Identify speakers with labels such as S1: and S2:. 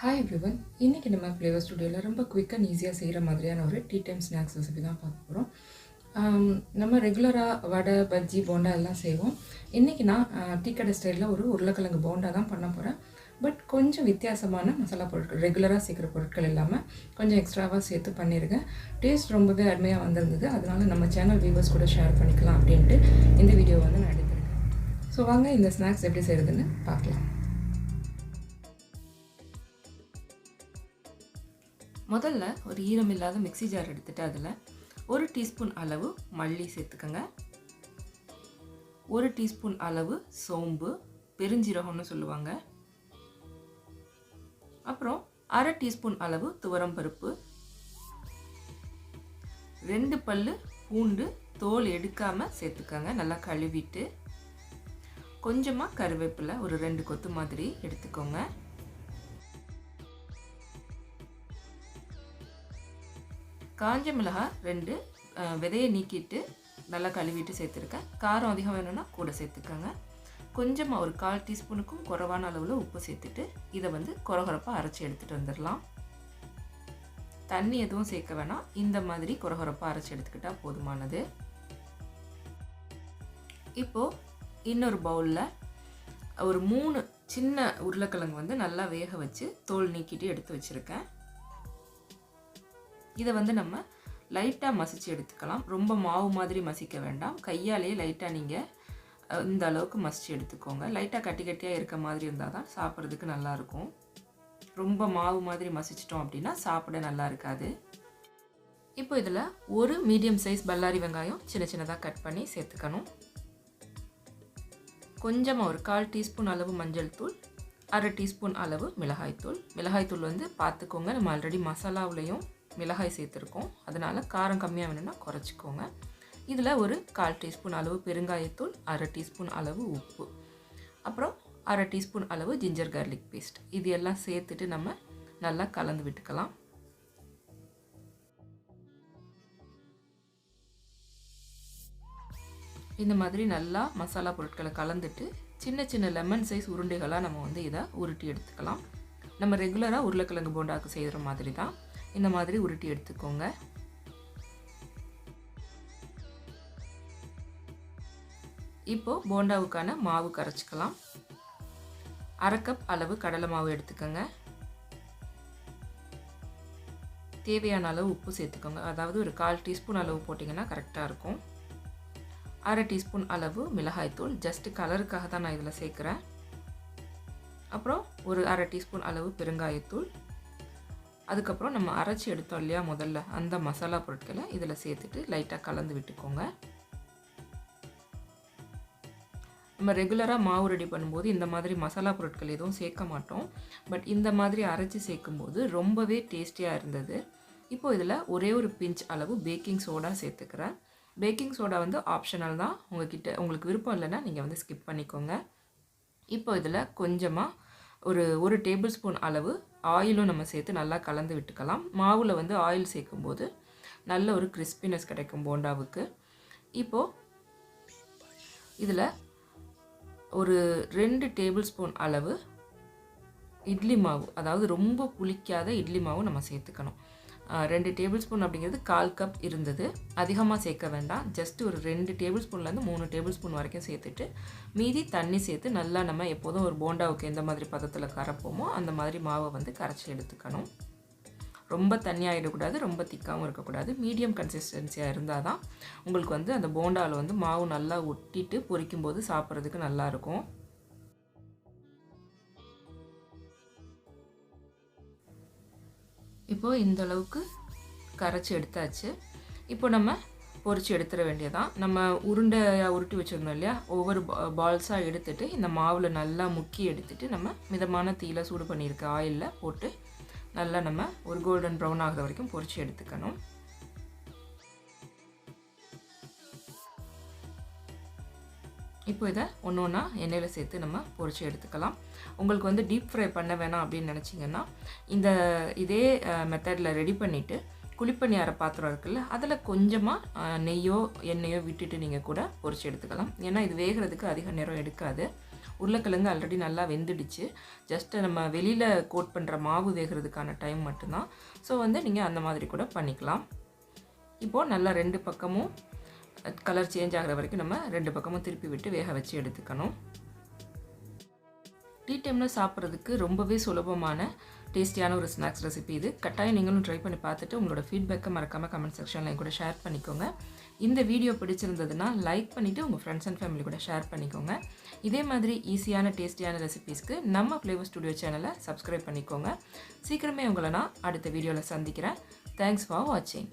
S1: Hi everyone, இன்னைக்கு நம்ம flavour ஸ்டுடியோவில் ரொம்ப குவிக் அண்ட் ஈஸியாக செய்கிற மாதிரியான ஒரு டீ டைம் ஸ்நாக்ஸ் ரெசிபி தான் பார்க்க போகிறோம். நம்ம ரெகுலராக வடை பஜ்ஜி போண்டா எல்லாம் செய்வோம். இன்றைக்கி நான் டீ கடை ஸ்டைலில் ஒரு உருளைக்கிழங்கு போண்டா தான் பண்ண போகிறேன். பட் கொஞ்சம் வித்தியாசமான மசாலா பொருட்கள், ரெகுலராக சேர்க்குற பொருட்கள் இல்லாமல் கொஞ்சம் எக்ஸ்ட்ராவாக சேர்த்து பண்ணியிருக்கேன். டேஸ்ட் ரொம்பவே அருமையாக வந்திருந்தது. அதனால் நம்ம சேனல் வியூவர்ஸ் கூட ஷேர் பண்ணிக்கலாம் அப்படின்ட்டு இந்த வீடியோ வந்து நான் எடுத்திருக்கேன். ஸோ வாங்க இந்த ஸ்நாக்ஸ் எப்படி செய்கிறதுன்னு பார்க்கலாம். முதல்ல ஒரு ஈரமில்லாத மிக்ஸி ஜார் எடுத்துகிட்டு அதில் 1 டீஸ்பூன் அளவு மல்லி சேர்த்துக்கோங்க, 1 டீஸ்பூன் அளவு சோம்பு, பெருஞ்சீரகம்னு சொல்லுவாங்க, அப்புறம் 1/2 டீஸ்பூன் அளவு துவரம் பருப்பு, 2 பல்லு பூண்டு தோல் எடுக்காமல் சேர்த்துக்கோங்க, நல்லா கழுவிட்டு, கொஞ்சமாக கருவேப்பிலை ஒரு 2 கொத்து மாதிரி எடுத்துக்கோங்க, காஞ்ச மிளகாய் 2 விதையை நீக்கிட்டு நல்லா கழுவிட்டு சேர்த்துருக்கேன். காரம் அதிகம் வேணும்னா கூட சேர்த்துக்கோங்க. கொஞ்சமாக ஒரு 1/4 டீஸ்பூனுக்கும் குறைவான அளவில் உப்பு சேர்த்துட்டு இதை வந்து கொரகொரப்பாக அரைச்சி எடுத்துகிட்டு வந்துடலாம். தண்ணி எதுவும் சேர்க்க வேணாம், இந்த மாதிரி கொரகொரப்பாக அரைச்சி எடுத்துக்கிட்டால் போதுமானது. இப்போது இன்னொரு பவுலில் ஒரு 3 சின்ன உருளைக்கிழங்கு வந்து நல்லா வேக வச்சு தோல் நீக்கிட்டு எடுத்து வச்சுருக்கேன். இதை வந்து நம்ம லைட்டாக மசிச்சு எடுத்துக்கலாம். ரொம்ப மாவு மாதிரி மசிக்க வேண்டாம், கையாலேயே லைட்டாக நீங்கள் இந்த அளவுக்கு மசிச்சு எடுத்துக்கோங்க. லைட்டாக கட்டி கட்டியாக இருக்க மாதிரி இருந்தால் தான் சாப்பிட்றதுக்கு நல்லாயிருக்கும். ரொம்ப மாவு மாதிரி மசிச்சிட்டோம் அப்படின்னா சாப்பிட நல்லா இருக்காது. இப்போ இதில் ஒரு மீடியம் சைஸ் பல்லாரி வெங்காயம் சின்ன சின்னதாக கட் பண்ணி சேர்த்துக்கணும். கொஞ்சமாக ஒரு 1/4 டீஸ்பூன் அளவு மஞ்சள் தூள், 1/2 டீஸ்பூன் அளவு மிளகாய்த்தூள். மிளகாய்த்தூள் வந்து பார்த்துக்கோங்க, நம்ம ஆல்ரெடி மசாலாவிலையும் மிளகாய் சேர்த்துருக்கோம், அதனால் காரம் கம்மியாக வேணும்னா குறைச்சிக்கோங்க. இதில் ஒரு 1/4 டீஸ்பூன் அளவு பெருங்காயத்தூள், 1/2 டீஸ்பூன் அளவு உப்பு, அப்புறம் 1/2 டீஸ்பூன் அளவு ஜிஞ்சர் கார்லிக் பேஸ்ட், இது எல்லாம் சேர்த்துட்டு நம்ம நல்லா கலந்து விட்டுக்கலாம். இந்த மாதிரி நல்லா மசாலா பொருட்களை கலந்துட்டு சின்ன சின்ன லெமன் சைஸ் உருண்டைகளாக நம்ம வந்து இதை உருட்டி எடுத்துக்கலாம். நம்ம ரெகுலராக உருளைக்கிழங்கு போண்டாக்கு செய்கிற மாதிரி தான் இந்த மாதிரி உருட்டி எடுத்துக்கோங்க. இப்போ போண்டாவுக்கான மாவு கரைச்சிக்கலாம். 1/2 கப் அளவு கடலை மாவு எடுத்துக்கோங்க. தேவையான அளவு உப்பு சேர்த்துக்கோங்க, அதாவது ஒரு 1/4 டீஸ்பூன் அளவு போட்டிங்கன்னா கரெக்டாக இருக்கும். 1/2 டீஸ்பூன் அளவு மிளகாய்த்தூள், ஜஸ்ட்டு கலருக்காக தான் நான் இதில் சேர்க்குறேன். அப்புறம் ஒரு 1/2 டீஸ்பூன் அளவு பெருங்காயத்தூள், அதுக்கப்புறம் நம்ம அரைச்சி எடுத்தோம் இல்லையா முதல்ல, அந்த மசாலா பொருட்களை இதில் சேர்த்துட்டு லைட்டாக கலந்து விட்டுக்கோங்க. நம்ம ரெகுலராக மாவு ரெடி பண்ணும்போது இந்த மாதிரி மசாலா பொருட்கள் எதுவும் சேர்க்க மாட்டோம், பட் இந்த மாதிரி அரைச்சி சேர்க்கும்போது ரொம்பவே டேஸ்டியாக இருந்தது. இப்போது இதில் ஒரே ஒரு பிஞ்ச் அளவு பேக்கிங் சோடா சேர்த்துக்கிறேன். பேக்கிங் சோடா வந்து ஆப்ஷனல் தான், உங்களுக்கு விருப்பம் இல்லைன்னா நீங்கள் வந்து ஸ்கிப் பண்ணிக்கோங்க. இப்போ இதில் கொஞ்சமாக ஒரு டேபிள் ஸ்பூன் அளவு ஆயிலும் நம்ம சேர்த்து நல்லா கலந்து விட்டுக்கலாம். மாவில் வந்து ஆயில் சேர்க்கும்போது நல்ல ஒரு கிறிஸ்பினஸ் கிடைக்கும் போண்டாவுக்கு. இப்போது இதில் ஒரு 2 டேபிள் ஸ்பூன் அளவு இட்லி மாவு, அதாவது ரொம்ப புளிக்காத இட்லி மாவு நம்ம சேர்த்துக்கணும். 2 டேபிள் ஸ்பூன் அப்படிங்கிறது 1/4 கப் இருந்தது, அதிகமாக சேர்க்க வேண்டாம். ஜஸ்ட் ஒரு 2 டேபிள் ஸ்பூன்லேருந்து 3 டேபிள் ஸ்பூன் வரைக்கும் சேர்த்துட்டு மீதி தண்ணி சேர்த்து நல்லா நம்ம எப்போதும் ஒரு போண்டாவுக்கு எந்த மாதிரி பதத்தில் கரைப்போமோ அந்த மாதிரி மாவை வந்து கரைச்சி எடுத்துக்கணும். ரொம்ப தண்ணியாகிடக்கூடாது, ரொம்ப திக்காகவும் இருக்கக்கூடாது, மீடியம் கன்சிஸ்டன்சியாக இருந்தால் தான் உங்களுக்கு வந்து அந்த போண்டாவில் வந்து மாவு நல்லா ஒட்டிட்டு பொரிக்கும்போது சாப்பிட்றதுக்கு நல்லாயிருக்கும். இப்போது இந்த அளவுக்கு கரைச்சி எடுத்தாச்சு. இப்போ நம்ம பொரிச்சு எடுத்துட வேண்டியதான். நம்ம உருண்டையாக உருட்டி வச்சுருந்தோம் இல்லையா, ஒவ்வொரு பால்ஸாக எடுத்துகிட்டு இந்த மாவில் நல்லா முக்கி எடுத்துகிட்டு நம்ம மிதமான தீயில் சூடு பண்ணியிருக்க ஆயிலில் போட்டு நல்லா நம்ம ஒரு கோல்டன் ப்ரௌன் ஆகிற வரைக்கும் பொரிச்சு எடுத்துக்கணும். இப்போ இதை ஒன்று ஒன்றா எண்ணெயில் சேர்த்து நம்ம பொரிச்சு எடுத்துக்கலாம். உங்களுக்கு வந்து டீப் ஃப்ரை பண்ண வேணாம் அப்படின்னு நினச்சிங்கன்னா இதே மெத்தடில் ரெடி பண்ணிவிட்டு குழிப்பணியார பாத்திரம் இருக்குல்ல, அதில் கொஞ்சமாக நெய்யோ எண்ணெயோ விட்டுட்டு நீங்கள் கூட பொரிச்சு எடுத்துக்கலாம். ஏன்னா இது வேகிறதுக்கு அதிக நேரம் எடுக்காது. உருளைக்கிழங்கு ஆல்ரெடி நல்லா வெந்துடுச்சு. ஜஸ்ட்டு நம்ம வெளியில் கோட் பண்ணுற மாவு வேகிறதுக்கான டைம் மட்டும்தான். ஸோ வந்து நீங்கள் அந்த மாதிரி கூட பண்ணிக்கலாம். இப்போது நல்லா 2 பக்கமும் கலர் சேஞ்ச் ஆகிற வரைக்கும் நம்ம 2 பக்கமும் திருப்பி விட்டு வேக வச்சு எடுத்துக்கணும். டீ டைமில் சாப்பிட்றதுக்கு ரொம்பவே சுலபமான டேஸ்டியான ஒரு ஸ்நாக்ஸ் ரெசிபி இது. கட்டாயம் நீங்களும் ட்ரை பண்ணி பார்த்துட்டு உங்களோட ஃபீட்பேக்கை மறக்காமல் கமெண்ட் செக்ஷனில் கூட ஷேர் பண்ணிக்கோங்க. இந்த வீடியோ பிடிச்சிருந்ததுன்னா லைக் பண்ணிவிட்டு உங்கள் ஃப்ரெண்ட்ஸ் அண்ட் ஃபேமிலி கூட ஷேர் பண்ணிக்கோங்க. இதே மாதிரி ஈஸியான டேஸ்டியான ரெசிபீஸ்க்கு நம்ம ஃப்ளேவர் ஸ்டுடியோ சேனலை சப்ஸ்கிரைப் பண்ணிக்கோங்க. சீக்கிரமே உங்களை நான் அடுத்த வீடியோவில் சந்திக்கிறேன். தேங்க்ஸ் ஃபார் வாட்சிங்.